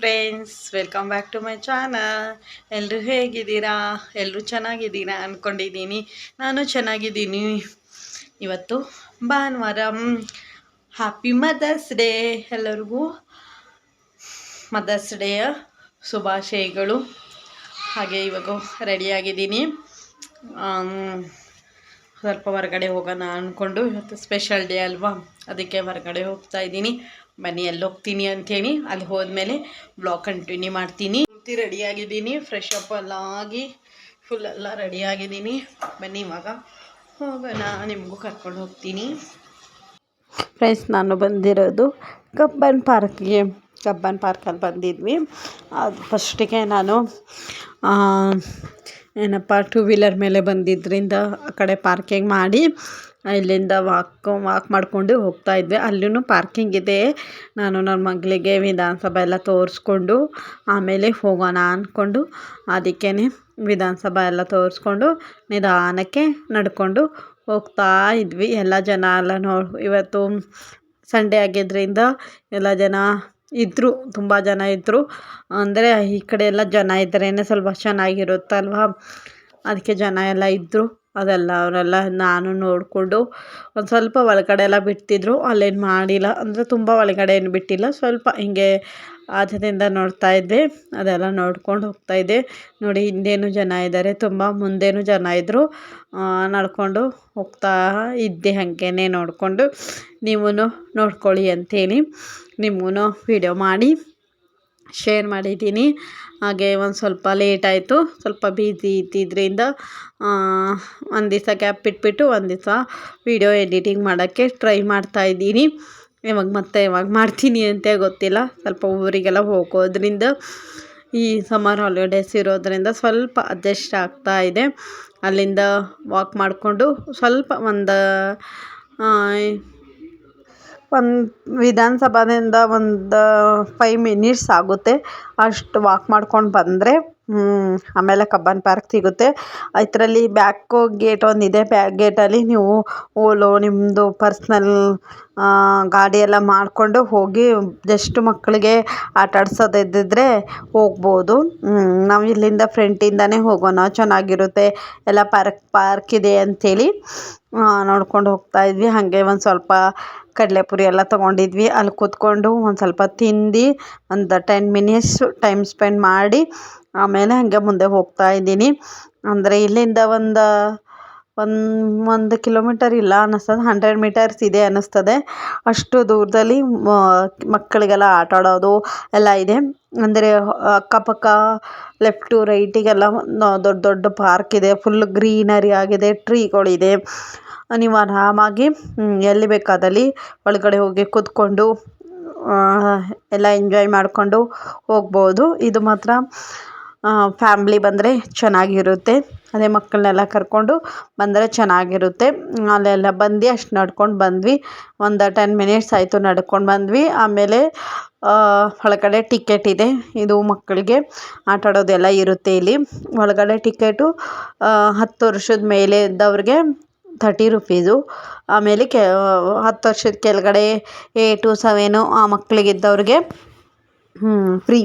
Friends, welcome back to my channel. ಎಲ್ಲರೂ ಹೇಗಿದ್ದೀರಾ? ಎಲ್ಲರೂ ಚೆನ್ನಾಗಿದ್ದೀರಾ ಅಂದ್ಕೊಂಡಿದ್ದೀನಿ. ನಾನು ಚೆನ್ನಾಗಿದ್ದೀನಿ. ಇವತ್ತು ಭಾನುವಾರ. ಹ್ಯಾಪಿ ಮದರ್ಸ್ ಡೇ ಎಲ್ಲರಿಗೂ. ಮದರ್ಸ್ ಡೇಯ ಶುಭಾಶಯಗಳು. ಹಾಗೆ ಇವಾಗ ರೆಡಿಯಾಗಿದ್ದೀನಿ. ಸ್ವಲ್ಪ ಹೊರಗಡೆ ಹೋಗೋಣ ಅಂದ್ಕೊಂಡು, ಇವತ್ತು ಸ್ಪೆಷಲ್ ಡೇ ಅಲ್ವಾ, ಅದಕ್ಕೆ ಹೊರಗಡೆ ಹೋಗ್ತಾ ಇದ್ದೀನಿ. ಬನ್ನಿ ಎಲ್ಲಿ ಹೋಗ್ತೀನಿ ಅಂಥೇಳಿ ಅಲ್ಲಿ ಹೋದ್ಮೇಲೆ ಬ್ಲಾಗ್ ಕಂಟಿನ್ಯೂ ಮಾಡ್ತೀನಿ. ಪೂರ್ತಿ ರೆಡಿಯಾಗಿದ್ದೀನಿ, ಫ್ರೆಶ್ ಅಪ್ ಎಲ್ಲ ಆಗಿ ಫುಲ್ ಎಲ್ಲ ರೆಡಿಯಾಗಿದ್ದೀನಿ. ಬನ್ನಿ ಇವಾಗ ಹೋಗೋಣ, ನಿಮಗೂ ಕರ್ಕೊಂಡು ಹೋಗ್ತೀನಿ. ಫ್ರೆಂಡ್ಸ್, ನಾನು ಬಂದಿರೋದು ಕಬ್ಬನ್ ಪಾರ್ಕ್ಗೆ. ಕಬ್ಬನ್ ಪಾರ್ಕಲ್ಲಿ ಬಂದಿದ್ವಿ. ಅದು ಫಸ್ಟಿಗೆ ನಾನು ಟೂ ವೀಲರ್ ಮೇಲೆ ಬಂದಿದ್ದರಿಂದ ಆ ಕಡೆ ಪಾರ್ಕಿಂಗ್ ಮಾಡಿ ಇಲ್ಲಿಂದ ವಾಕ್ ಮಾಡಿಕೊಂಡು ಹೋಗ್ತಾಯಿದ್ವಿ. ಅಲ್ಲೂ ಪಾರ್ಕಿಂಗ್ ಇದೆ. ನಾನು ನನ್ನ ಮಗಳಿಗೆ ವಿಧಾನಸೌಧ ಎಲ್ಲ ತೋರಿಸ್ಕೊಂಡು ಆಮೇಲೆ ಹೋಗೋಣ ಅಂದ್ಕೊಂಡು, ಅದಕ್ಕೇ ವಿಧಾನಸೌಧ ಎಲ್ಲ ತೋರಿಸ್ಕೊಂಡು ನಿಧಾನಕ್ಕೆ ನಡ್ಕೊಂಡು ಹೋಗ್ತಾ ಇದ್ವಿ. ಎಲ್ಲ ಜನ ಎಲ್ಲ ಇವತ್ತು ಸಂಡೇ ಆಗಿದ್ದರಿಂದ ಎಲ್ಲ ಜನ ಇದ್ದರು, ತುಂಬ ಜನ ಇದ್ದರು. ಅಂದರೆ ಈ ಕಡೆ ಎಲ್ಲ ಜನ ಇದ್ದರೇ ಸ್ವಲ್ಪ ಚೆನ್ನಾಗಿರುತ್ತಲ್ವ, ಅದಕ್ಕೆ ಜನ ಎಲ್ಲ ಇದ್ದರು. ಅವರೆಲ್ಲ ನಾನು ನೋಡಿಕೊಂಡು ಒಂದು ಸ್ವಲ್ಪ ಒಳಗಡೆ ಎಲ್ಲ ಬಿಡ್ತಿದ್ರು. ಅಲ್ಲೇನು ಮಾಡಿಲ್ಲ, ಅಂದರೆ ತುಂಬ ಒಳಗಡೆ ಏನು ಬಿಟ್ಟಿಲ್ಲ, ಸ್ವಲ್ಪ ಹಿಂಗೆ ಆಚೆಯಿಂದ ನೋಡ್ತಾ ಇದ್ದೆ. ಅದೆಲ್ಲ ನೋಡ್ಕೊಂಡು ಹೋಗ್ತಾಯಿದ್ದೆ. ನೋಡಿ, ಹಿಂದೇನು ಜನ ಇದ್ದಾರೆ, ತುಂಬ ಮುಂದೇನು ಜನ ಇದ್ದರು. ನಡ್ಕೊಂಡು ಹೋಗ್ತಾ ಇದ್ದೆ, ಹಾಗೇ ನೋಡಿಕೊಂಡು. ನೀವು ನೋಡ್ಕೊಳ್ಳಿ ಅಂಥೇಳಿ ನಿಮಗೂ ವಿಡಿಯೋ ಮಾಡಿ ಶೇರ್ ಮಾಡಿದ್ದೀನಿ. ಹಾಗೆ ಒಂದು ಸ್ವಲ್ಪ ಲೇಟ್ ಆಯಿತು, ಸ್ವಲ್ಪ ಬ್ಯುಸಿ ಇದ್ದಿದ್ದರಿಂದ ಒಂದು ದಿವಸ ಗ್ಯಾಪ್ ಬಿಟ್ಬಿಟ್ಟು ಒಂದು ದಿವಸ ವಿಡಿಯೋ ಎಡಿಟಿಂಗ್ ಮಾಡೋಕ್ಕೆ ಟ್ರೈ ಮಾಡ್ತಾಯಿದ್ದೀನಿ. ಯಾವಾಗ ಮಾಡ್ತೀನಿ ಅಂತ ಗೊತ್ತಿಲ್ಲ. ಸ್ವಲ್ಪ ಊರಿಗೆಲ್ಲ ಹೋಗೋದ್ರಿಂದ, ಈ ಸಮ್ಮರ್ ಹಾಲಿಡೇಸ್ ಇರೋದ್ರಿಂದ ಸ್ವಲ್ಪ ಅಡ್ಜಸ್ಟ್ ಆಗ್ತಾಯಿದೆ. ಅಲ್ಲಿಂದ ವಾಕ್ ಮಾಡಿಕೊಂಡು ಸ್ವಲ್ಪ ಒಂದು ವಿಧಾನಸೌಧದಿಂದ ಒಂದು 5 ಮಿನಿಟ್ಸ್ ಆಗುತ್ತೆ. ಅಷ್ಟು ವಾಕ್ ಮಾಡ್ಕೊಂಡು ಬಂದರೆ ಆಮೇಲೆ ಕಬ್ಬನ್ ಪಾರ್ಕ್ ಸಿಗುತ್ತೆ. ಇದರಲ್ಲಿ ಬ್ಯಾಕ್ ಗೇಟ್ ಒಂದಿದೆ. ಬ್ಯಾಕ್ ಗೇಟಲ್ಲಿ ನೀವು ಓಲೋ ನಿಮ್ಮದು ಪರ್ಸ್ನಲ್ ಗಾಡಿ ಎಲ್ಲ ಮಾಡಿಕೊಂಡು ಹೋಗಿ ಜಸ್ಟ್ ಮಕ್ಕಳಿಗೆ ಆಟ ಆಡ್ಸೋದಿದ್ದರೆ ಹೋಗ್ಬೋದು. ನಾವು ಇಲ್ಲಿಂದ ಫ್ರಂಟಿಂದನೇ ಹೋಗೋಣ, ಚೆನ್ನಾಗಿರುತ್ತೆ. ಎಲ್ಲ ಪಾರ್ಕ್ ಇದೆ ಅಂಥೇಳಿ ನೋಡ್ಕೊಂಡು ಹೋಗ್ತಾಯಿದ್ವಿ. ಹಾಗೆ ಒಂದು ಸ್ವಲ್ಪ ಕಡಲೆಪುರಿ ಎಲ್ಲ ತೊಗೊಂಡಿದ್ವಿ. ಅಲ್ಲಿ ಕೂತ್ಕೊಂಡು ಒಂದು ಸ್ವಲ್ಪ ತಿಂದು ಒಂದು 10 ಮಿನಿಟ್ಸ್ ಟೈಮ್ ಸ್ಪೆಂಡ್ ಮಾಡಿ ಆಮೇಲೆ ಹಾಗೆ ಮುಂದೆ ಹೋಗ್ತಾ ಇದ್ದೀನಿ. ಅಂದರೆ ಇಲ್ಲಿಂದ ಒಂದು ಕಿಲೋಮೀಟರ್ ಇಲ್ಲ ಅನ್ನಿಸ್ತದೆ, 100 ಮೀಟರ್ಸ್ ಇದೆ ಅನ್ನಿಸ್ತದೆ. ಅಷ್ಟು ದೂರದಲ್ಲಿ ಮಕ್ಕಳಿಗೆಲ್ಲ ಆಟ ಆಡೋದು ಎಲ್ಲ ಇದೆ. ಅಂದರೆ ಅಕ್ಕಪಕ್ಕ ಲೆಫ್ಟು ರೈಟಿಗೆಲ್ಲ ದೊಡ್ಡ ದೊಡ್ಡ ಪಾರ್ಕ್ ಇದೆ. ಫುಲ್ ಗ್ರೀನರಿ ಆಗಿದೆ, ಟ್ರೀಗಳಿದೆ. ನೀವು ಆರಾಮಾಗಿ ಎಲ್ಲಿ ಬೇಕಾದಲ್ಲಿ ಒಳಗಡೆ ಹೋಗಿ ಕೂತ್ಕೊಂಡು ಎಲ್ಲ ಎಂಜಾಯ್ ಮಾಡಿಕೊಂಡು ಹೋಗ್ಬೋದು. ಇದು ಮಾತ್ರ ಫ್ಯಾಮ್ಲಿ ಬಂದರೆ ಚೆನ್ನಾಗಿರುತ್ತೆ. ಅದೇ ಮಕ್ಕಳನ್ನೆಲ್ಲ ಕರ್ಕೊಂಡು ಬಂದರೆ ಚೆನ್ನಾಗಿರುತ್ತೆ. ಅಲ್ಲೆಲ್ಲ ಬಂದು ಅಷ್ಟು ನಡ್ಕೊಂಡು ಬಂದ್ವಿ. ಒಂದು 10 ಮಿನಿಟ್ಸ್ ಆಯಿತು ನಡ್ಕೊಂಡು ಬಂದ್ವಿ. ಆಮೇಲೆ ಒಳಗಡೆ ಟಿಕೆಟ್ ಇದೆ. ಇದು ಮಕ್ಕಳಿಗೆ ಆಟ ಆಡೋದೆಲ್ಲ ಇರುತ್ತೆ ಇಲ್ಲಿ. ಒಳಗಡೆ ಟಿಕೆಟು 10 ವರ್ಷದ ಮೇಲೆ ಇದ್ದವ್ರಿಗೆ 30 ರುಪೀಸು. ಆಮೇಲೆ 10 ವರ್ಷದ ಕೆಳಗಡೆ 8 to 7 ಆ ಮಕ್ಕಳಿಗಿದ್ದವ್ರಿಗೆ ಫ್ರೀ.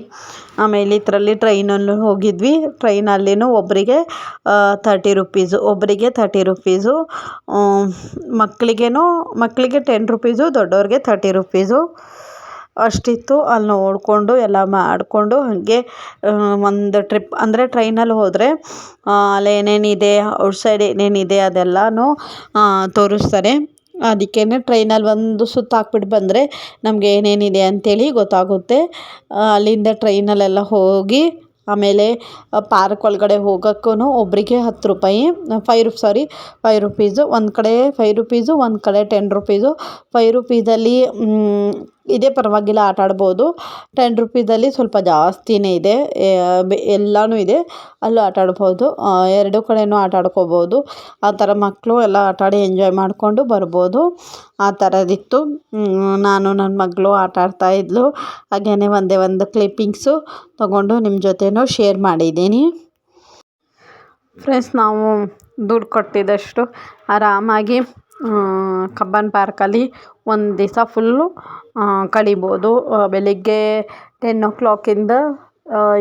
ಆಮೇಲೆ ಇದರಲ್ಲಿ ಟ್ರೈನಲ್ಲೂ ಹೋಗಿದ್ವಿ. ಟ್ರೈನಲ್ಲಿನೂ ಒಬ್ಬರಿಗೆ 30 ರುಪೀಸು, ಒಬ್ಬರಿಗೆ 30 ರುಪೀಸು. ಮಕ್ಕಳಿಗೆ 10 ರುಪೀಸು, ದೊಡ್ಡವ್ರಿಗೆ 30 ರುಪೀಸು ಅಷ್ಟಿತ್ತು. ಅಲ್ಲಿ ನೋಡಿಕೊಂಡು ಎಲ್ಲ ಮಾಡಿಕೊಂಡು ಹಾಗೆ ಒಂದು ಟ್ರಿಪ್, ಅಂದರೆ ಟ್ರೈನಲ್ಲಿ ಹೋದರೆ ಅಲ್ಲಿ ಏನೇನಿದೆ, ಔಟ್ಸೈಡ್ ಏನೇನಿದೆ ಅದೆಲ್ಲನೂ ತೋರಿಸ್ತಾರೆ. ಅದಕ್ಕೇ ಟ್ರೈನಲ್ಲಿ ಒಂದು ಸುತ್ತು ಹಾಕ್ಬಿಟ್ಟು ಬಂದರೆ ನಮಗೆ ಏನೇನಿದೆ ಅಂಥೇಳಿ ಗೊತ್ತಾಗುತ್ತೆ. ಅಲ್ಲಿಂದ ಟ್ರೈನಲ್ಲೆಲ್ಲ ಹೋಗಿ ಆಮೇಲೆ ಪಾರ್ಕ್ ಒಳಗಡೆ ಹೋಗೋಕ್ಕೂ ಒಬ್ಬರಿಗೆ 10 ರೂಪಾಯಿ, 5 ರುಪೀಸು. ಒಂದು ಕಡೆ 5 ರುಪೀಸು, ಒಂದು ಕಡೆ 10 ರುಪೀಸು. 5 ರುಪೀಸಲ್ಲಿ ಇದೇ ಪರವಾಗಿಲ್ಲ, ಆಟ ಆಡ್ಬೋದು. 10 ರುಪೀಸಲ್ಲಿ ಸ್ವಲ್ಪ ಜಾಸ್ತಿನೇ ಇದೆ, ಎಲ್ಲನೂ ಇದೆ. ಅಲ್ಲೂ ಆಟ ಆಡ್ಬೋದು, ಎರಡೂ ಕಡೆಯೂ ಆಟ ಆಡ್ಕೋಬೋದು. ಆ ಥರ ಮಕ್ಕಳು ಎಲ್ಲ ಆಟ ಆಡಿ ಎಂಜಾಯ್ ಮಾಡಿಕೊಂಡು ಬರ್ಬೋದು. ಆ ಥರದಿತ್ತು. ನಾನು ನನ್ನ ಮಗಳು ಆಟ ಆಡ್ತಾಯಿದ್ಲು. ಹಾಗೆಯೇ ಒಂದು ಕ್ಲಿಪ್ಪಿಂಗ್ಸು ತೊಗೊಂಡು ನಿಮ್ಮ ಜೊತೆನೂ ಶೇರ್ ಮಾಡಿದ್ದೀನಿ. ಫ್ರೆಂಡ್ಸ್, ನಾವು ದುಡ್ಡು ಕೊಟ್ಟಿದ್ದಷ್ಟು ಆರಾಮಾಗಿ ಕಬ್ಬನ್ ಪಾರ್ಕಲ್ಲಿ ಒಂದು ದಿವಸ ಫುಲ್ಲು ಕಳೀಬೋದು. ಬೆಳಿಗ್ಗೆ 10 o'clock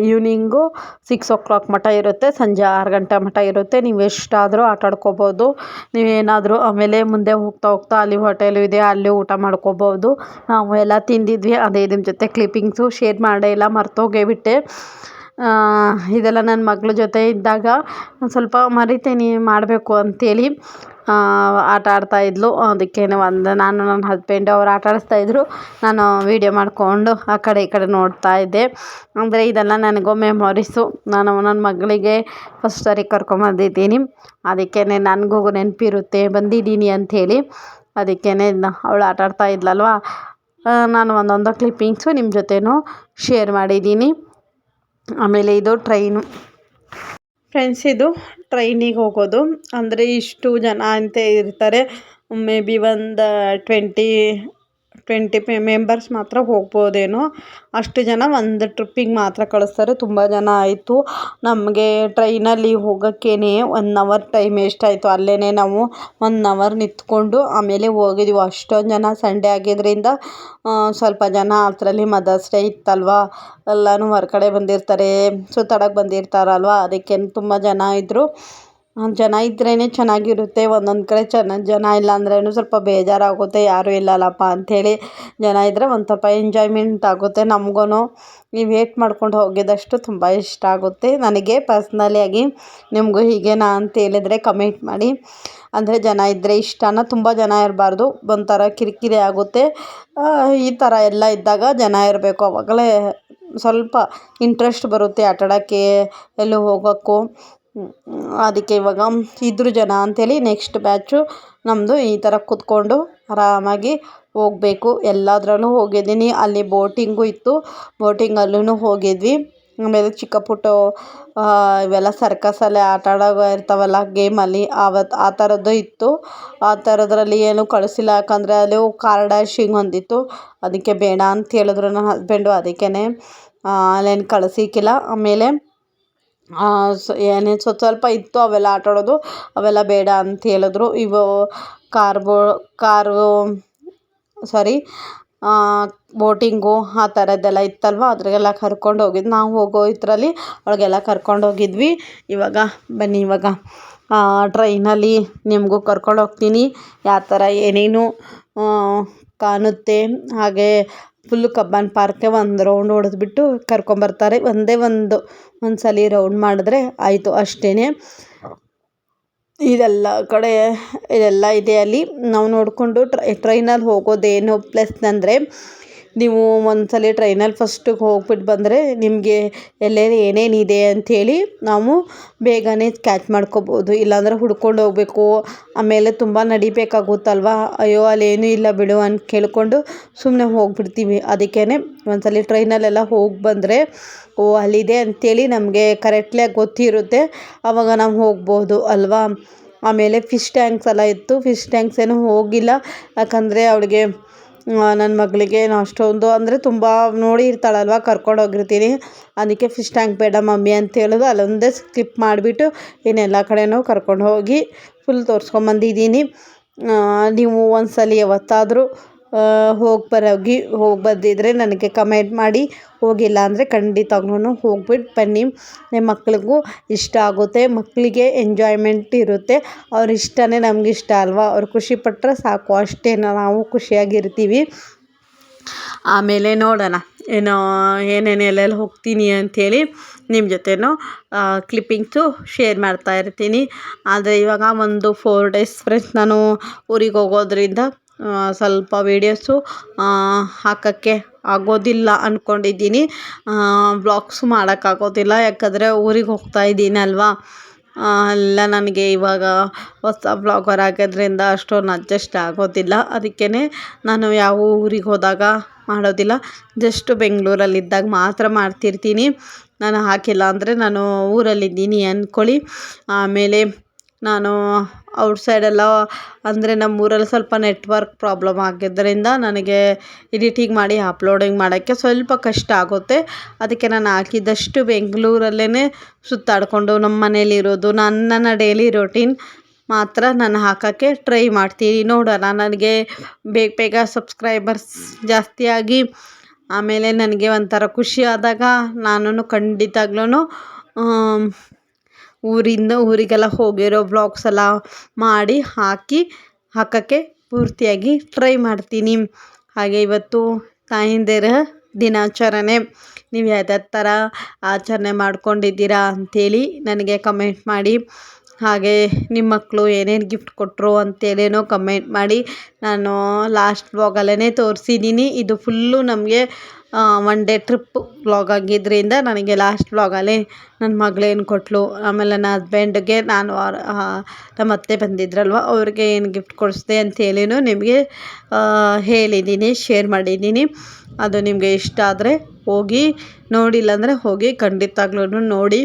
ಈವ್ನಿಂಗು 6 o'clock ಮಟ್ಟ ಇರುತ್ತೆ. ಸಂಜೆ 6 ಗಂಟೆ ಮಟ್ಟ ಇರುತ್ತೆ. ನೀವು ಎಷ್ಟಾದರೂ ಆಟ ಆಡ್ಕೋಬೋದು. ನೀವೇನಾದರೂ ಆಮೇಲೆ ಮುಂದೆ ಹೋಗ್ತಾ ಹೋಗ್ತಾ ಅಲ್ಲಿ ಹೋಟೆಲು ಇದೆ, ಅಲ್ಲಿ ಊಟ ಮಾಡ್ಕೋಬೋದು. ನಾವು ಎಲ್ಲ ತಿಂದಿದ್ವಿ. ಅದೇ ನಿಮ್ಮ ಜೊತೆ ಕ್ಲಿಪ್ಪಿಂಗ್ಸು ಶೇರ್ ಮಾಡೇ ಇಲ್ಲ, ಮರ್ತೋಗೇ ಬಿಟ್ಟೆ. ಇದೆಲ್ಲ ನನ್ನ ಮಗಳ ಜೊತೆ ಇದ್ದಾಗ ಒಂದು ಸ್ವಲ್ಪ ಮರಿತೀನಿ ಮಾಡಬೇಕು ಅಂಥೇಳಿ ಆಟ ಆಡ್ತಾಯಿದ್ಲು. ಅದಕ್ಕೆ ನಾನು ನನ್ನ ಹಸ್ಬೆಂಡು ಅವ್ರು ಆಟ ಆಡಿಸ್ತಾಯಿದ್ರು, ನಾನು ವೀಡಿಯೋ ಮಾಡಿಕೊಂಡು ಆ ಕಡೆ ಈ ಕಡೆ ನೋಡ್ತಾ ಇದ್ದೆ. ಅಂದರೆ ಇದೆಲ್ಲ ನನಗೂ ಮೆಮೊರೀಸು. ನಾನು ನನ್ನ ಮಗಳಿಗೆ ಫಸ್ಟ್ ಸಾರಿ ಕರ್ಕೊಂಬಂದಿದ್ದೀನಿ. ಅದಕ್ಕೇ ನನಗೂ ನೆನಪಿರುತ್ತೆ ಬಂದಿದ್ದೀನಿ ಅಂಥೇಳಿ. ಅದಕ್ಕೇ ಅವಳು ಆಟ ಆಡ್ತಾ ಇದ್ಲಲ್ವ, ನಾನು ಒಂದೊಂದು ಕ್ಲಿಪ್ಪಿಂಗ್ಸು ನಿಮ್ಮ ಜೊತೆನೂ ಶೇರ್ ಮಾಡಿದ್ದೀನಿ. ಆಮೇಲೆ ಇದು ಟ್ರೈನು ಫ್ರೆಂಡ್ಸ್, ಇದು ಟ್ರೈನಿಗೆ ಹೋಗೋದು. ಅಂದರೆ ಇಷ್ಟು ಜನ ಅಂತ ಇರ್ತಾರೆ. ಮೇ ಬಿ ಒಂದು 20 ಮೆಂಬರ್ಸ್ ಮಾತ್ರ ಹೋಗ್ಬೋದೇನೋ. ಅಷ್ಟು ಜನ ಒಂದು ಟ್ರಿಪ್ಪಿಗೆ ಮಾತ್ರ ಕಳಿಸ್ತಾರೆ. ತುಂಬ ಜನ ಆಯಿತು. ನಮಗೆ ಟ್ರೈನಲ್ಲಿ ಹೋಗೋಕ್ಕೇ 1 hour ಟೈಮ್ ಎಷ್ಟಾಯಿತು. ಅಲ್ಲೇ ನಾವು 1 hour ನಿಂತ್ಕೊಂಡು ಆಮೇಲೆ ಹೋಗಿದ್ದೀವಿ. ಅಷ್ಟೊಂದು ಜನ ಸಂಡೇ ಆಗಿದ್ದರಿಂದ ಸ್ವಲ್ಪ ಜನ ಅದರಲ್ಲಿ ಮದರ್ಸ್ ಡೇ ಇತ್ತಲ್ವ, ಎಲ್ಲನೂ ಹೊರಗಡೆ ಬಂದಿರ್ತಾರೆ, ಸುತ್ತಾಡೋಕ್ಕೆ ಬಂದಿರ್ತಾರಲ್ವ. ಅದಕ್ಕೆ ತುಂಬ ಜನ ಇದ್ದರು. ಜನ ಇದ್ರೇ ಚೆನ್ನಾಗಿರುತ್ತೆ. ಒಂದೊಂದು ಕಡೆ ಜನ ಇಲ್ಲ ಅಂದ್ರೂ ಸ್ವಲ್ಪ ಬೇಜಾರಾಗುತ್ತೆ, ಯಾರೂ ಇಲ್ಲಲ್ಲಪ್ಪ ಅಂಥೇಳಿ. ಜನ ಇದ್ದರೆ ಒಂದು ಸ್ವಲ್ಪ ಎಂಜಾಯ್ಮೆಂಟ್ ಆಗುತ್ತೆ. ನಮಗೂ ಈ ವೇಟ್ ಮಾಡ್ಕೊಂಡು ಹೋಗಿದ್ದಷ್ಟು ತುಂಬ ಇಷ್ಟ ಆಗುತ್ತೆ ನನಗೆ ಪರ್ಸ್ನಲಿಯಾಗಿ. ನಿಮಗೂ ಹೀಗೇನಾ ಅಂತ ಹೇಳಿದರೆ ಕಮೆಂಟ್ ಮಾಡಿ. ಅಂದರೆ ಜನ ಇದ್ದರೆ ಇಷ್ಟನ, ತುಂಬ ಜನ ಇರಬಾರ್ದು, ಒಂಥರ ಕಿರಿಕಿರಿ ಆಗುತ್ತೆ. ಈ ಥರ ಎಲ್ಲ ಇದ್ದಾಗ ಜನ ಇರಬೇಕು, ಆವಾಗಲೇ ಸ್ವಲ್ಪ ಇಂಟ್ರೆಸ್ಟ್ ಬರುತ್ತೆ ಆಟ ಆಡೋಕ್ಕೆ, ಎಲ್ಲೂ ಹೋಗೋಕ್ಕೂ. ಅದಕ್ಕೆ ಇವಾಗ ಇದ್ದರು ಜನ ಅಂಥೇಳಿ ನೆಕ್ಸ್ಟ್ ಬ್ಯಾಚು ನಮ್ಮದು ಈ ಥರ ಕೂತ್ಕೊಂಡು ಆರಾಮಾಗಿ ಹೋಗಬೇಕು. ಎಲ್ಲದರಲ್ಲೂ ಹೋಗಿದ್ದೀನಿ. ಅಲ್ಲಿ ಬೋಟಿಂಗು ಇತ್ತು, ಬೋಟಿಂಗಲ್ಲೂ ಹೋಗಿದ್ವಿ. ಆಮೇಲೆ ಚಿಕ್ಕ ಪುಟ್ಟ ಇವೆಲ್ಲ ಸರ್ಕಸಲ್ಲೇ ಆಟ ಆಡೋ ಇರ್ತಾವಲ್ಲ ಗೇಮಲ್ಲಿ, ಆ ಥರದ್ದು ಇತ್ತು. ಆ ಥರದ್ರಲ್ಲಿ ಏನೂ ಕಳಿಸಿಲ್ಲ, ಯಾಕಂದರೆ ಅಲ್ಲಿ ಕಾರ್ ಡ್ಯಾಶಿಂಗ್ ಒಂದಿತ್ತು. ಅದಕ್ಕೆ ಬೇಡ ಅಂತ ಹೇಳಿದ್ರು ನನ್ನ ಹಸ್ಬೆಂಡು. ಅದಕ್ಕೇ ಅಲ್ಲೇನು ಕಳಿಸಿಕ್ಕಿಲ್ಲ. ಆಮೇಲೆ ಏನೇನು ಸ್ವಲ್ಪ ಇತ್ತು ಅವೆಲ್ಲ ಆಟ ಆಡೋದು, ಅವೆಲ್ಲ ಬೇಡ ಅಂತ ಹೇಳಿದ್ರು. ಇವು ಬೋಟಿಂಗು ಆ ಥರದ್ದೆಲ್ಲ ಇತ್ತಲ್ವ, ಅದ್ರಾಗೆಲ್ಲ ಕರ್ಕೊಂಡು ಹೋಗಿದ್ದು. ನಾವು ಹೋಗೋ ಇದರಲ್ಲಿ ಅವ್ಳಿಗೆಲ್ಲ ಕರ್ಕೊಂಡು ಹೋಗಿದ್ವಿ. ಇವಾಗ ಬನ್ನಿ, ಇವಾಗ ಟ್ರೈನಲ್ಲಿ ನಿಮಗೂ ಕರ್ಕೊಂಡು ಹೋಗ್ತೀನಿ. ಯಾವ ಥರ ಏನೇನು ಕಾಣುತ್ತೆ, ಹಾಗೆ ಫುಲ್ಲು ಕಬ್ಬನ್ ಪಾರ್ಕ್ಗೆ ಒಂದು ರೌಂಡ್ ಹೊಡೆದ್ಬಿಟ್ಟು ಕರ್ಕೊಂಬರ್ತಾರೆ. ಒಂದು ಸಲ ರೌಂಡ್ ಮಾಡಿದ್ರೆ ಆಯಿತು, ಅಷ್ಟೇ. ಇದೆಲ್ಲ ಕಡೆ ಇದೆಲ್ಲ ಇದೆ ಅಲ್ಲಿ. ನಾವು ನೋಡಿಕೊಂಡು ಟ್ರೈನಲ್ಲಿ ಹೋಗೋದೇನು ಪ್ಲಸ್ ಅಂದರೆ, ನೀವು ಒಂದು ಸಲ ಟ್ರೈನಲ್ಲಿ ಫಸ್ಟಿಗೆ ಹೋಗ್ಬಿಟ್ಟು ಬಂದರೆ ನಿಮಗೆ ಎಲ್ಲೆಲ್ಲಿ ಏನೇನಿದೆ ಅಂಥೇಳಿ ನಾವು ಬೇಗನೆ ಕ್ಯಾಚ್ ಮಾಡ್ಕೋಬೋದು. ಇಲ್ಲಾಂದರೆ ಹುಡ್ಕೊಂಡು ಹೋಗಬೇಕು, ಆಮೇಲೆ ತುಂಬ ನಡಿಬೇಕಾಗುತ್ತಲ್ವ. ಅಯ್ಯೋ ಅಲ್ಲೇನೂ ಇಲ್ಲ ಬಿಡು ಅಂತ ಕೇಳಿಕೊಂಡು ಸುಮ್ಮನೆ ಹೋಗ್ಬಿಡ್ತೀವಿ. ಅದಕ್ಕೇ ಒಂದು ಸಲ ಟ್ರೈನಲ್ಲೆಲ್ಲ ಹೋಗಿ ಬಂದರೆ ಅಲ್ಲಿದೆ ಅಂಥೇಳಿ ನಮಗೆ ಕರೆಕ್ಟ್ಲಿಯಾಗಿ ಗೊತ್ತಿರುತ್ತೆ, ಆವಾಗ ನಾವು ಹೋಗ್ಬೋದು ಅಲ್ವಾ. ಆಮೇಲೆ ಫಿಶ್ ಟ್ಯಾಂಕ್ಸ್ ಎಲ್ಲ ಇತ್ತು. ಫಿಶ್ ಟ್ಯಾಂಕ್ಸ್ ಏನೂ ಹೋಗಿಲ್ಲ, ಯಾಕಂದರೆ ಅವಳಿಗೆ ನನ್ನ ಮಗಳಿಗೆ ಅಷ್ಟೊಂದು ಅಂದರೆ ತುಂಬ ನೋಡಿರ್ತಾಳಲ್ವ, ಕರ್ಕೊಂಡು ಹೋಗಿರ್ತೀನಿ. ಅದಕ್ಕೆ ಫಿಶ್ ಟ್ಯಾಂಕ್ ಬೇಡ ಮಮ್ಮಿ ಅಂತ ಹೇಳೋದು, ಅಲ್ಲೊಂದೇ ಸ್ಕಿಪ್ ಮಾಡಿಬಿಟ್ಟು ಇನ್ನೆಲ್ಲ ಕಡೆನೂ ಕರ್ಕೊಂಡು ಹೋಗಿ ಫುಲ್ ತೋರಿಸ್ಕೊಂಬಂದಿದ್ದೀನಿ. ನೀವು ಒಂದು ಸಲ ಯಾವತ್ತಾದರೂ ಹೋಗಿ ಬಂದಿದ್ದರೆ ನನಗೆ ಕಮೆಂಟ್ ಮಾಡಿ. ಹೋಗಿಲ್ಲ ಅಂದರೆ ಖಂಡಿತವಾಗ್ಲೂ ಹೋಗ್ಬಿಟ್ಟು ಬನ್ನಿ. ನಿಮ್ಮ ಮಕ್ಳಿಗೂ ಇಷ್ಟ ಆಗುತ್ತೆ, ಮಕ್ಕಳಿಗೆ ಎಂಜಾಯ್ಮೆಂಟ್ ಇರುತ್ತೆ. ಅವ್ರ ಇಷ್ಟನೇ ನಮಗಿಷ್ಟ ಅಲ್ವಾ, ಅವ್ರು ಖುಷಿಪಟ್ಟರೆ ಸಾಕು, ಅಷ್ಟೇ, ನಾವು ಖುಷಿಯಾಗಿರ್ತೀವಿ. ಆಮೇಲೆ ನೋಡೋಣ ಏನೇನು ಎಲ್ಲೆಲ್ಲಿ ಹೋಗ್ತೀನಿ ಅಂಥೇಳಿ ನಿಮ್ಮ ಜೊತೆನೂ ಕ್ಲಿಪ್ಪಿಂಗ್ಸು ಶೇರ್ ಮಾಡ್ತಾ ಇರ್ತೀನಿ. ಆದರೆ ಇವಾಗ ಒಂದು 4 days ಫ್ರೆಂಡ್ಸ್ ನಾನು ಊರಿಗೆ ಹೋಗೋದ್ರಿಂದ ಸ್ವಲ್ಪ ವೀಡಿಯೋಸು ಹಾಕೋಕ್ಕೆ ಆಗೋದಿಲ್ಲ ಅಂದ್ಕೊಂಡಿದ್ದೀನಿ. ವ್ಲಾಗ್ಸು ಮಾಡೋಕ್ಕಾಗೋದಿಲ್ಲ, ಯಾಕಂದರೆ ಊರಿಗೆ ಹೋಗ್ತಾ ಇದ್ದೀನಲ್ವಾ. ಎಲ್ಲ ನನಗೆ ಇವಾಗ ಹೊಸ ವ್ಲಾಗರ್ ಆಗೋದ್ರಿಂದ ಅಷ್ಟೊಂದು ಅಡ್ಜಸ್ಟ್ ಆಗೋದಿಲ್ಲ. ಅದಕ್ಕೇ ನಾನು ಯಾವ ಊರಿಗೆ ಹೋದಾಗ ಮಾಡೋದಿಲ್ಲ, ಜಸ್ಟ್ ಬೆಂಗಳೂರಲ್ಲಿದ್ದಾಗ ಮಾತ್ರ ಮಾಡ್ತಿರ್ತೀನಿ. ನಾನು ಹಾಕಿಲ್ಲ ಅಂದರೆ ನಾನು ಊರಲ್ಲಿದ್ದೀನಿ ಅಂದ್ಕೊಳ್ಳಿ. ಆಮೇಲೆ ನಾನು ಔಟ್ಸೈಡೆಲ್ಲ ಅಂದರೆ ನಮ್ಮೂರಲ್ಲಿ ಸ್ವಲ್ಪ ನೆಟ್ವರ್ಕ್ ಪ್ರಾಬ್ಲಮ್ ಆಗಿದ್ದರಿಂದ ನನಗೆ ಎಡಿಟಿಂಗ್ ಮಾಡಿ ಅಪ್ಲೋಡಿಂಗ್ ಮಾಡೋಕ್ಕೆ ಸ್ವಲ್ಪ ಕಷ್ಟ ಆಗುತ್ತೆ. ಅದಕ್ಕೆ ನಾನು ಹಾಕಿದ್ದಷ್ಟು ಬೆಂಗಳೂರಲ್ಲೇ ಸುತ್ತಾಡಿಕೊಂಡು ನಮ್ಮ ಮನೇಲಿರೋದು, ನನ್ನ ಡೈಲಿ ರೊಟೀನ್ ಮಾತ್ರ ನಾನು ಹಾಕೋಕ್ಕೆ ಟ್ರೈ ಮಾಡ್ತೀನಿ. ನೋಡೋಣ, ನನಗೆ ಬೇಗ ಬೇಗ ಸಬ್ಸ್ಕ್ರೈಬರ್ಸ್ ಜಾಸ್ತಿಯಾಗಿ ಆಮೇಲೆ ನನಗೆ ಒಂಥರ ಖುಷಿ ಆದಾಗ ನಾನು ಖಂಡಿತವಾಗ್ಲೂ ಊರಿಂದ ಊರಿಗೆಲ್ಲ ಹೋಗಿರೋ ವ್ಲಾಗ್ಸ್ ಎಲ್ಲ ಮಾಡಿ ಹಾಕೋಕ್ಕೆ ಪೂರ್ತಿಯಾಗಿ ಟ್ರೈ ಮಾಡ್ತೀನಿ. ಹಾಗೆ ಇವತ್ತು ತಾಯಂದಿರ ದಿನಾಚರಣೆ, ನೀವು ಯಾವ್ಯಾವ ಥರ ಆಚರಣೆ ಮಾಡ್ಕೊಂಡಿದ್ದೀರಾ ಅಂಥೇಳಿ ನನಗೆ ಕಮೆಂಟ್ ಮಾಡಿ. ಹಾಗೆ ನಿಮ್ಮ ಮಕ್ಕಳು ಏನೇನು ಗಿಫ್ಟ್ ಕೊಟ್ಟರು ಅಂತೇಳೇನೋ ಕಮೆಂಟ್ ಮಾಡಿ. ನಾನು ಲಾಸ್ಟ್ ವ್ಲಾಗಲ್ಲೇ ತೋರಿಸಿದ್ದೀನಿ. ಇದು ಫುಲ್ಲು ನಮಗೆ ಒನ್ ಡೇ ಟ್ರಿಪ್ ವ್ಲಾಗ್ ಆಗಿದ್ದರಿಂದ ನನಗೆ ಲಾಸ್ಟ್ ವ್ಲಾಗಲ್ಲಿ ನನ್ನ ಮಗಳೇನು ಕೊಟ್ಟಳು, ಆಮೇಲೆ ನನ್ನ ಹಸ್ಬೆಂಡ್ಗೆ ನಾನು ನಮ್ಮ ಅತ್ತೆ ಬಂದಿದ್ರಲ್ವ ಅವ್ರಿಗೆ ಏನು ಗಿಫ್ಟ್ ಕೊಡಿಸ್ದೆ ಅಂತೇಳಿನೂ ನಿಮಗೆ ಹೇಳಿದ್ದೀನಿ, ಶೇರ್ ಮಾಡಿದ್ದೀನಿ. ಅದು ನಿಮಗೆ ಇಷ್ಟ ಆದರೆ ಹೋಗಿ, ನೋಡಿಲ್ಲ ಅಂದರೆ ಹೋಗಿ ಖಂಡಿತವಾಗ್ಲೂ ನೋಡಿ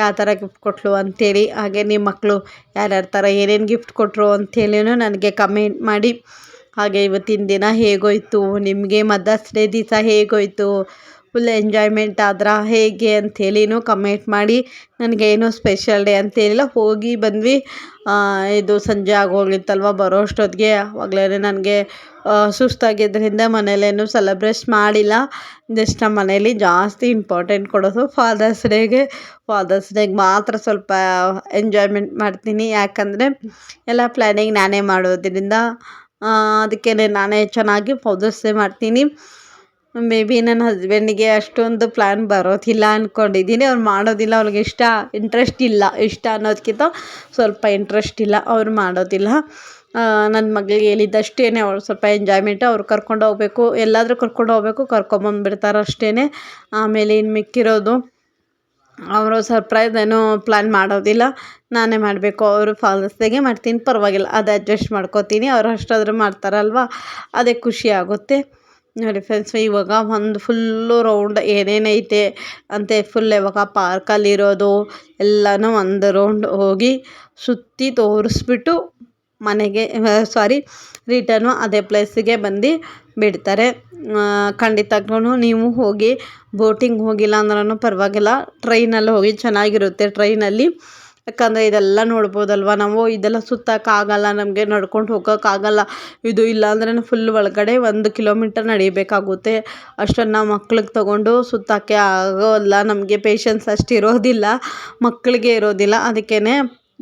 ಯಾವ ಥರ ಗಿಫ್ಟ್ ಕೊಟ್ಟಳು ಅಂಥೇಳಿ. ಹಾಗೆ ನಿಮ್ಮ ಮಕ್ಕಳು ಯಾರ್ಯಾರ ಥರ ಏನೇನು ಗಿಫ್ಟ್ ಕೊಟ್ಟರು ಅಂಥೇಳಿನೂ ನನಗೆ ಕಮೆಂಟ್ ಮಾಡಿ. ಹಾಗೆ ಇವತ್ತಿನ ದಿನ ಹೇಗೋಯಿತು, ನಿಮಗೆ ಮದರ್ಸ್ ಡೇ ದಿವಸ ಹೇಗೋಯಿತು, ಫುಲ್ ಎಂಜಾಯ್ಮೆಂಟ್ ಆದ್ರೆ ಹೇಗೆ ಅಂಥೇಳಿನೂ ಕಮೆಂಟ್ ಮಾಡಿ. ನನಗೇನು ಸ್ಪೆಷಲ್ ಡೇ ಅಂತೇಳಿಲ್ಲ, ಹೋಗಿ ಬಂದ್ವಿ. ಇದು ಸಂಜೆ ಆಗೋಗಿತ್ತಲ್ವ ಬರೋ ಅಷ್ಟೊತ್ತಿಗೆ. ಆವಾಗಲೇ ನನಗೆ ಸುಸ್ತಾಗಿದ್ದರಿಂದ ಮನೇಲೇನು ಸೆಲೆಬ್ರೇಟ್ ಮಾಡಿಲ್ಲ. ಜಸ್ಟ್ ನಮ್ಮ ಮನೇಲಿ ಜಾಸ್ತಿ ಇಂಪಾರ್ಟೆಂಟ್ ಕೊಡೋದು ಫಾದರ್ಸ್ ಡೇಗೆ ಮಾತ್ರ ಸ್ವಲ್ಪ ಎಂಜಾಯ್ಮೆಂಟ್ ಮಾಡ್ತೀನಿ. ಯಾಕಂದರೆ ಎಲ್ಲ ಪ್ಲ್ಯಾನಿಂಗ್ ನಾನೇ ಮಾಡೋದ್ರಿಂದ ಅದಕ್ಕೆ ನಾನೇ ಚೆನ್ನಾಗಿ ಫಾದರ್ಸ್ ಡೇ ಮಾಡ್ತೀನಿ. ಮೇ ಬಿ ನನ್ನ ಹಸ್ಬೆಂಡಿಗೆ ಅಷ್ಟೊಂದು ಪ್ಲ್ಯಾನ್ ಬರೋದಿಲ್ಲ ಅಂದ್ಕೊಂಡಿದ್ದೀನಿ. ಅವ್ರು ಮಾಡೋದಿಲ್ಲ, ಅವ್ರಿಗೆ ಇಂಟ್ರೆಸ್ಟ್ ಇಲ್ಲ. ಇಷ್ಟ ಅನ್ನೋದಕ್ಕಿಂತ ಸ್ವಲ್ಪ ಇಂಟ್ರೆಸ್ಟ್ ಇಲ್ಲ, ಅವ್ರು ಮಾಡೋದಿಲ್ಲ. ನನ್ನ ಮಗಳಿಗೆ ಹೇಳಿದ್ದಷ್ಟೇ, ಅವಳು ಸ್ವಲ್ಪ ಎಂಜಾಯ್ಮೆಂಟು, ಅವ್ರು ಕರ್ಕೊಂಡು ಹೋಗ್ಬೇಕು, ಎಲ್ಲಾದರೂ ಕರ್ಕೊಂಡು ಹೋಗ್ಬೇಕು, ಕರ್ಕೊಂಬಂದುಬಿಡ್ತಾರೆ ಅಷ್ಟೇ. ಆಮೇಲೆ ಇನ್ನು ಮಿಕ್ಕಿರೋದು ಅವರು ಸರ್ಪ್ರೈಸ್ ಏನೂ ಪ್ಲ್ಯಾನ್ ಮಾಡೋದಿಲ್ಲ, ನಾನೇ ಮಾಡಬೇಕು. ಅವರು ಫಾದರ್ಸ್ ಡೇಗೆ ಮಾಡ್ತೀನಿ, ಪರವಾಗಿಲ್ಲ, ಅದು ಅಡ್ಜಸ್ಟ್ ಮಾಡ್ಕೋತೀನಿ. ಅವರು ಅಷ್ಟಾದರೂ ಮಾಡ್ತಾರಲ್ವ, ಅದೇ ಖುಷಿ ಆಗುತ್ತೆ. ನೋಡಿ ಫ್ರೆಂಡ್ಸ್, ಇವಾಗ ಒಂದು ಫುಲ್ಲು ರೌಂಡ್ ಏನೇನೈತೆ ಅಂತೆ ಫುಲ್ ಇವಾಗ ಪಾರ್ಕಲ್ಲಿರೋದು ಎಲ್ಲನೂ ಒಂದು ರೌಂಡ್ ಹೋಗಿ ಸುತ್ತಿ ತೋರಿಸ್ಬಿಟ್ಟು ಮನೆಗೆ ರಿಟರ್ನು ಅದೇ ಪ್ಲೇಸಿಗೆ ಬಂದು ಬಿಡ್ತಾರೆ. ಖಂಡಿತವಾಗ್ಲೂ ನೀವು ಹೋಗಿ, ಬೋಟಿಂಗ್ ಹೋಗಿಲ್ಲ ಅಂದ್ರೂ ಪರವಾಗಿಲ್ಲ, ಟ್ರೈನಲ್ಲಿ ಹೋಗಿ, ಚೆನ್ನಾಗಿರುತ್ತೆ ಟ್ರೈನಲ್ಲಿ. ಯಾಕಂದರೆ ಇದೆಲ್ಲ ನೋಡ್ಬೋದಲ್ವ ನಾವು, ಇದೆಲ್ಲ ಸುತ್ತೋಕ್ಕಾಗಲ್ಲ ನಮಗೆ, ನಡ್ಕೊಂಡು ಹೋಗೋಕ್ಕಾಗಲ್ಲ. ಇದು ಇಲ್ಲಾಂದ್ರೆ ಫುಲ್ ಒಳಗಡೆ 1 ಕಿಲೋಮೀಟರ್ ನಡಿಬೇಕಾಗುತ್ತೆ. ಅಷ್ಟನ್ನು ನಾವು ಮಕ್ಳಿಗೆ ತೊಗೊಂಡು ಸುತ್ತೋಕ್ಕೆ ಆಗೋಲ್ಲ, ನಮಗೆ ಪೇಷನ್ಸ್ ಅಷ್ಟು ಇರೋದಿಲ್ಲ, ಮಕ್ಕಳಿಗೆ ಇರೋದಿಲ್ಲ. ಅದಕ್ಕೇ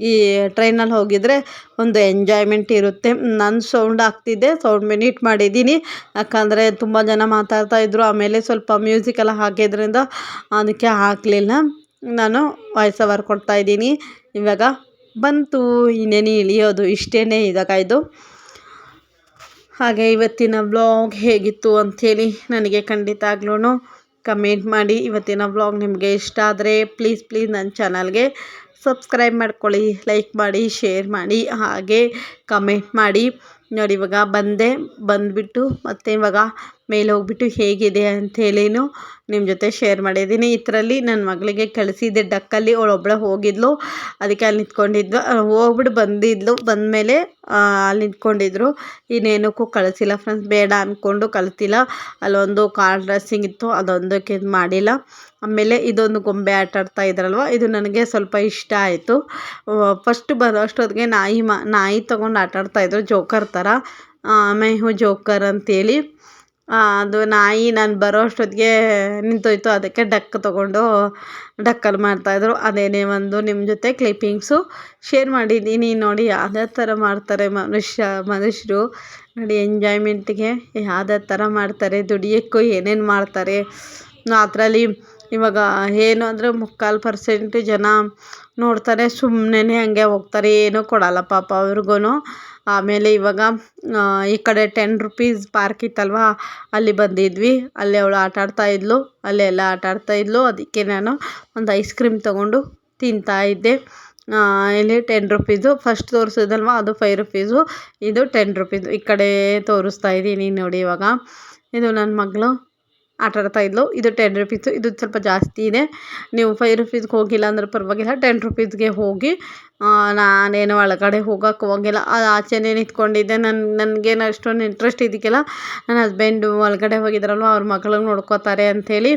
ಈ ಟ್ರೈನಲ್ಲಿ ಹೋಗಿದರೆ ಒಂದು ಎಂಜಾಯ್ಮೆಂಟ್ ಇರುತ್ತೆ. ನಾನು ಸೌಂಡ್ ಹಾಕ್ತಿದ್ದೆ, ಸೌಂಡ್ ಮ್ಯೂಟ್ ಮಾಡಿದ್ದೀನಿ, ಯಾಕಂದರೆ ತುಂಬ ಜನ ಮಾತಾಡ್ತಾಯಿದ್ರು. ಆಮೇಲೆ ಸ್ವಲ್ಪ ಮ್ಯೂಸಿಕೆಲ್ಲ ಹಾಕಿದ್ರಿಂದ ಅದಕ್ಕೆ ಹಾಕಲಿಲ್ಲ. ನಾನು ವಾಯ್ಸ್ ಓವರ್ ಕೊಡ್ತಾಯಿದ್ದೀನಿ. ಇವಾಗ ಬಂತು, ಇನ್ನೇನು ಇಳಿಯೋದು, ಇಷ್ಟೇ ಇವಾಗ ಇದು. ಹಾಗೆ ಇವತ್ತಿನ ವ್ಲಾಗ್ ಹೇಗಿತ್ತು ಅಂಥೇಳಿ ನನಗೆ ಖಂಡಿತವಾಗ್ಲೂ ಕಮೆಂಟ್ ಮಾಡಿ. ಇವತ್ತಿನ ವ್ಲಾಗ್ ನಿಮಗೆ ಇಷ್ಟ ಆದರೆ ಪ್ಲೀಸ್ ನನ್ನ ಚಾನಲ್ಗೆ ಸಬ್ಸ್ಕ್ರೈಬ್ ಮಾಡ್ಕೊಳ್ಳಿ, ಲೈಕ್ ಮಾಡಿ, ಶೇರ್ ಮಾಡಿ, ಹಾಗೆ ಕಮೆಂಟ್ ಮಾಡಿ. ನೋಡಿ ಇವಾಗ ಬಂದುಬಿಟ್ಟು ಮತ್ತೆ ಇವಾಗ ಮೇಲೆ ಹೋಗ್ಬಿಟ್ಟು ಹೇಗಿದೆ ಅಂಥೇಳಿನೂ ನಿಮ್ಮ ಜೊತೆ ಶೇರ್ ಮಾಡಿದ್ದೀನಿ. ಇದರಲ್ಲಿ ನನ್ನ ಮಗಳಿಗೆ ಕಳಿಸಿದ್ದೆ ಡಕ್ಕಲ್ಲಿ, ಅವಳೊಬ್ಬಳೆ ಹೋಗಿದ್ಲು, ಅದಕ್ಕೆ ಅಲ್ಲಿ ನಿಂತ್ಕೊಂಡಿದ್ಲು. ಹೋಗ್ಬಿಟ್ಟು ಬಂದಿದ್ಲು, ಬಂದಮೇಲೆ ಅಲ್ಲಿ ನಿಂತ್ಕೊಂಡಿದ್ರು. ಇನ್ನೇನಕ್ಕೂ ಕಳಿಸಿಲ್ಲ ಫ್ರೆಂಡ್ಸ್, ಬೇಡ ಅಂದ್ಕೊಂಡು ಕಳಿಸಿಲ್ಲ. ಅಲ್ಲೊಂದು ಕಾರ್ ಡ್ರೆಸ್ಸಿಂಗ್ ಇತ್ತು, ಅದೊಂದಕ್ಕೆ ಇದು ಮಾಡಿಲ್ಲ. ಆಮೇಲೆ ಇದೊಂದು ಗೊಂಬೆ ಆಟಾಡ್ತಾ ಇದ್ರಲ್ವ, ಇದು ನನಗೆ ಸ್ವಲ್ಪ ಇಷ್ಟ ಆಯಿತು. ಫಸ್ಟ್ ಬರೋ ಅಷ್ಟೊತ್ತಿಗೆ ನಾಯಿ ತೊಗೊಂಡು ಆಟಾಡ್ತಾಯಿದ್ರು, ಜೋಕರ್ ಥರ, ಮೈ ಹೂ ಜೋಕರ್ ಅಂತೇಳಿ. ಅದು ನಾಯಿ ನಾನು ಬರೋ ಅಷ್ಟೊತ್ತಿಗೆ ನಿಂತೋಯ್ತು, ಅದಕ್ಕೆ ಡಕ್ಕಲ್ಲಿ ಮಾಡ್ತಾಯಿದ್ರು. ಅದೇನೇ ಒಂದು ನಿಮ್ಮ ಜೊತೆ ಕ್ಲಿಪ್ಪಿಂಗ್ಸು ಶೇರ್ ಮಾಡಿದ್ದೀನಿ. ನೋಡಿ ಯಾವ್ಯಾವ ಥರ ಮಾಡ್ತಾರೆ ಮನುಷ್ಯರು, ನೋಡಿ ಎಂಜಾಯ್ಮೆಂಟಿಗೆ ಯಾವ್ಯಾವ ಥರ ಮಾಡ್ತಾರೆ, ದುಡಿಯೋಕ್ಕೂ ಏನೇನು ಮಾಡ್ತಾರೆ. ಅದರಲ್ಲಿ ಇವಾಗ ಏನು ಅಂದರೆ 3/4% ಜನ ನೋಡ್ತಾರೆ, ಸುಮ್ಮನೆ ಹಂಗೆ ಹೋಗ್ತಾರೆ, ಏನೂ ಕೊಡಲ್ಲ ಪಾಪ ಅವ್ರಿಗೂ. ಆಮೇಲೆ ಇವಾಗ ಈ ಕಡೆ 10 ರೂಪೀಸ್ ಪಾರ್ಕ್ ಇತ್ತಲ್ವ, ಅಲ್ಲಿ ಬಂದಿದ್ವಿ. ಅಲ್ಲಿ ಅವಳು ಆಟಾಡ್ತಾಯಿದ್ಲು, ಅಲ್ಲೆಲ್ಲ ಆಟಾಡ್ತಾಯಿದ್ಲು. ಅದಕ್ಕೆ ನಾನು ಒಂದು ಐಸ್ ಕ್ರೀಮ್ ತೊಗೊಂಡು ತಿಂತಾಯಿದ್ದೆ. ಇಲ್ಲಿ 10 ರೂಪೀಸು ಫಸ್ಟ್ ತೋರಿಸಿದಲ್ವ, ಅದು 5 ರೂಪೀಸು, ಇದು 10 ರೂಪೀಸು. ಈ ಕಡೆ ತೋರಿಸ್ತಾ ಇದ್ದೀನಿ ನೋಡಿ. ಇವಾಗ ಇದು ನನ್ನ ಮಗಳು ಆಟಾಡ್ತಾಯಿದ್ಲು, ಇದು 10 ರೂಪೀಸು, ಇದು ಸ್ವಲ್ಪ ಜಾಸ್ತಿ ಇದೆ. ನೀವು 5 ರೂಪೀಸ್ಗೆ ಹೋಗಿಲ್ಲ ಅಂದ್ರೆ ಪರವಾಗಿಲ್ಲ, 10 ರೂಪೀಸ್ಗೆ ಹೋಗಿ. ನಾನೇನು ಒಳಗಡೆ ಹೋಗೋಕ್ಕೆ ಹೋಗಿಲ್ಲ, ಅದು ಆಚೆನೇ ನಿಂತ್ಕೊಂಡಿದ್ದೆ. ನನಗೇನು ಅಷ್ಟೊಂದು ಇಂಟ್ರೆಸ್ಟ್ ಇದಕ್ಕೆಲ್ಲ. ನನ್ನ ಹಸ್ಬೆಂಡು ಒಳಗಡೆ ಹೋಗಿದ್ರಲ್ವ, ಅವ್ರ ಮಗಳಿಗೆ ನೋಡ್ಕೋತಾರೆ ಅಂಥೇಳಿ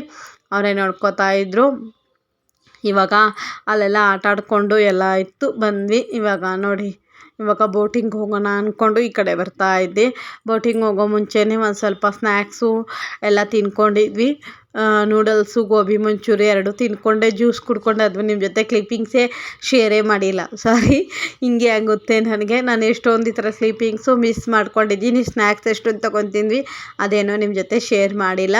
ಅವರೇ ನೋಡ್ಕೋತಾಯಿದ್ರು. ಇವಾಗ ಅಲ್ಲೆಲ್ಲ ಆಟಾಡಿಕೊಂಡು ಎಲ್ಲ ಇತ್ತು, ಬಂದ್ವಿ. ಇವಾಗ ನೋಡಿ ಇವಾಗ ಬೋಟಿಂಗ್ ಹೋಗೋಣ ಅಂದ್ಕೊಂಡು ಈ ಕಡೆ ಬರ್ತಾ ಇದ್ದೆ. ಬೋಟಿಂಗ್ ಹೋಗೋ ಮುಂಚೆನೇ ಒಂದು ಸ್ವಲ್ಪ ಸ್ನ್ಯಾಕ್ಸು ಎಲ್ಲ ತಿನ್ಕೊಂಡಿದ್ವಿ. ನೂಡಲ್ಸು ಗೋಬಿ ಮಂಚೂರಿ 2 ತಿನ್ಕೊಂಡೆ, ಜ್ಯೂಸ್ ಕುಡ್ಕೊಂಡೆ. ಅದು ನಿಮ್ಮ ಜೊತೆ ಕ್ಲಿಪ್ಪಿಂಗ್ಸೇ ಶೇರೇ ಮಾಡಿಲ್ಲ, ಸಾರಿ. ಹಿಂಗೆ ಆಗುತ್ತೆ ನನಗೆ. ನಾನು ಎಷ್ಟೊಂದು ಈ ಥರ ಕ್ಲಿಪ್ಪಿಂಗ್ಸು ಮಿಸ್ ಮಾಡ್ಕೊಂಡಿದ್ದೀನಿ. ಸ್ನ್ಯಾಕ್ಸ್ ಎಷ್ಟೊಂದು ತೊಗೊತಿದ್ವಿ, ಅದೇನೋ ನಿಮ್ಮ ಜೊತೆ ಶೇರ್ ಮಾಡಿಲ್ಲ.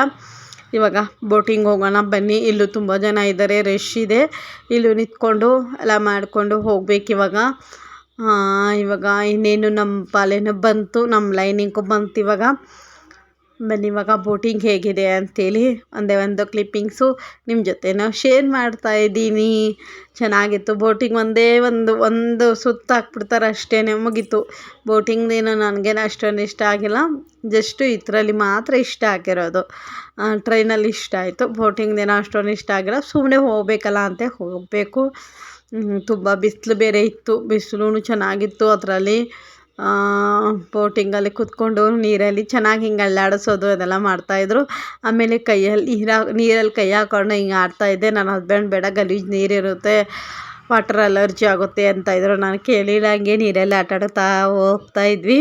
ಇವಾಗ ಬೋಟಿಂಗ್ ಹೋಗೋಣ ಬನ್ನಿ. ಇಲ್ಲೂ ತುಂಬ ಜನ ಇದ್ದಾರೆ, ರಶ್ ಇದೆ. ಇಲ್ಲೂ ನಿಂತ್ಕೊಂಡು ಎಲ್ಲ ಮಾಡಿಕೊಂಡು ಹೋಗ್ಬೇಕಿವಾಗ. ಇವಾಗ ಇನ್ನೇನು ನಮ್ಮ ಪಾಲೇನೋ ಬಂತು, ನಮ್ಮ ಲೈನಿಂಗು ಬಂತು. ಇವಾಗ ಬನ್ನಿ, ಇವಾಗ ಬೋಟಿಂಗ್ ಹೇಗಿದೆ ಅಂತೇಳಿ ಒಂದೇ ಒಂದು ಕ್ಲಿಪ್ಪಿಂಗ್ಸು ನಿಮ್ಮ ಜೊತೆನೂ ಶೇರ್ ಮಾಡ್ತಾ ಇದ್ದೀನಿ. ಚೆನ್ನಾಗಿತ್ತು ಬೋಟಿಂಗ್. ಒಂದು ಸುತ್ತು ಹಾಕ್ಬಿಡ್ತಾರೆ ಅಷ್ಟೇ, ಮುಗೀತು. ಬೋಟಿಂಗ್ದೇನು ನನಗೇನು ಅಷ್ಟೊಂದು ಇಷ್ಟ ಆಗಿಲ್ಲ, ಜಸ್ಟು ಇದರಲ್ಲಿ ಮಾತ್ರ ಇಷ್ಟ ಆಗಿರೋದು. ಟ್ರೈನಲ್ಲಿ ಇಷ್ಟ ಆಯಿತು, ಬೋಟಿಂಗ್ದೇನೋ ಅಷ್ಟೊಂದು ಇಷ್ಟ ಆಗಿಲ್ಲ. ಸುಮ್ಮನೆ ಹೋಗಬೇಕಲ್ಲ ಅಂತ ಹೋಗಬೇಕು. ತುಂಬ ಬಿಸಿಲು ಬೇರೆ ಇತ್ತು, ಬಿಸಿಲು ಚೆನ್ನಾಗಿತ್ತು. ಅದರಲ್ಲಿ ಬೋಟಿಂಗಲ್ಲಿ ಕೂತ್ಕೊಂಡು ನೀರಲ್ಲಿ ಚೆನ್ನಾಗಿ ಹಿಂಗೆ ಅಲ್ಲಾಡಿಸೋದು ಅದೆಲ್ಲ ಮಾಡ್ತಾಯಿದ್ರು. ಆಮೇಲೆ ಕೈಯಲ್ಲಿ ನೀರಲ್ಲಿ ಕೈ ಹಾಕ್ಕೊಂಡು ಹಿಂಗೆ ಆಡ್ತಾಯಿದ್ದೆ. ನನ್ನ ಹಸ್ಬೆಂಡ್ ಬೇಡ, ಗಲೀಜು ನೀರಿರುತ್ತೆ, ವಾಟರ್ ಅಲರ್ಜಿ ಆಗುತ್ತೆ ಅಂತ ಇದ್ರು. ನಾನು ಕೇಳಿಲ್ಲ, ಹಂಗೆ ನೀರಲ್ಲಿ ಆಟ ಆಡುತ್ತಾ ಹೋಗ್ತಾಯಿದ್ವಿ.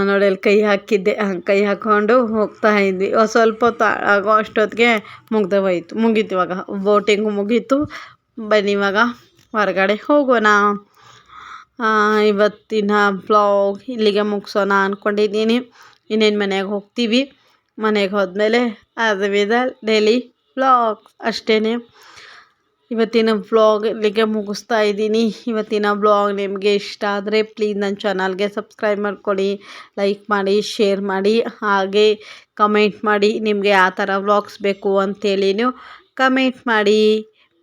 ನೋಡಿ ಅಲ್ಲಿ ಕೈ ಹಾಕಿದ್ದೆ, ಕೈ ಹಾಕ್ಕೊಂಡು ಹೋಗ್ತಾಯಿದ್ವಿ. ಸ್ವಲ್ಪ ಹೊತ್ತು ಆಗೋ ಅಷ್ಟೊತ್ತಿಗೆ ಮುಗೀತು. ಇವಾಗ ಬೋಟಿಂಗು ಮುಗೀತು. ಬನ್ನಿ ಇವಾಗ ಹೊರಗಡೆ ಹೋಗೋಣ. ಇವತ್ತಿನ ಬ್ಲಾಗ್ ಇಲ್ಲಿಗೆ ಮುಗಿಸೋಣ ಅಂದ್ಕೊಂಡಿದ್ದೀನಿ. ಇನ್ನೇನು ಮನೆಗೆ ಹೋಗ್ತೀವಿ. ಮನೆಗೆ ಹೋದ್ಮೇಲೆ ಅದು ಡೈಲಿ ಬ್ಲಾಗ್ ಅಷ್ಟೇ. ಇವತ್ತಿನ ಬ್ಲಾಗ್ ಇಲ್ಲಿಗೆ ಮುಗಿಸ್ತಾ ಇದ್ದೀನಿ. ಇವತ್ತಿನ ಬ್ಲಾಗ್ ನಿಮಗೆ ಇಷ್ಟ ಆದರೆ ಪ್ಲೀಸ್ ನನ್ನ ಚಾನಲ್ಗೆ ಸಬ್ಸ್ಕ್ರೈಬ್ ಮಾಡ್ಕೊಳ್ಳಿ, ಲೈಕ್ ಮಾಡಿ, ಶೇರ್ ಮಾಡಿ, ಹಾಗೆ ಕಮೆಂಟ್ ಮಾಡಿ. ನಿಮಗೆ ಯಾವ ಥರ ವ್ಲಾಗ್ಸ್ ಬೇಕು ಅಂತೇಳಿನೂ ಕಮೆಂಟ್ ಮಾಡಿ.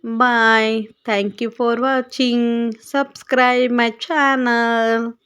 Bye. Thank you for watching. Subscribe my channel.